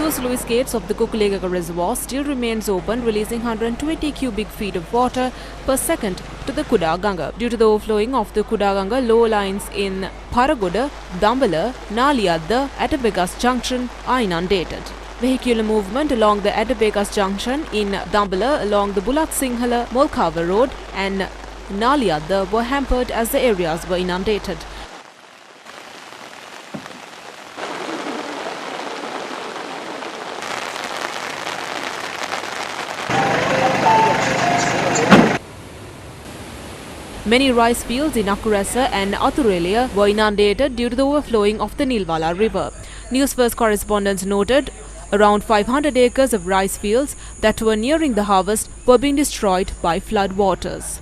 Two sluice gates of the Kukulegaka reservoir still remains open, releasing 120 cubic feet of water per second to the Kudaganga. Due to the overflowing of the Kudaganga, low lines in Paragoda, Dambala, Naliyadda, Atabegas Junction are inundated. Vehicular movement along the Atabegas Junction in Dambala along the Bulat Singhala Molkava Road and Naliyadda were hampered as the areas were inundated. Many rice fields in Akurasa and Athurelia were inundated due to the overflowing of the Nilwala River. News First correspondents noted around 500 acres of rice fields that were nearing the harvest were being destroyed by flood waters.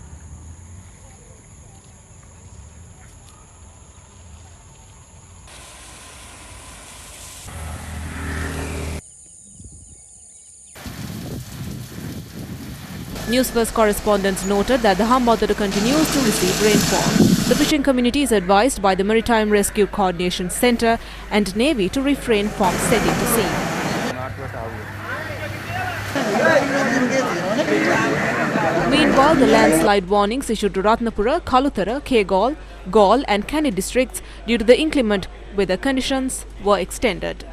News First correspondents noted that the Hambantota continues to receive rainfall. The fishing community is advised by the Maritime Rescue Coordination Centre and Navy to refrain from setting to sea. Meanwhile, the landslide warnings issued to Ratnapura, Kalutara, Kegaul, Gaul and Kandy districts due to the inclement weather conditions were extended.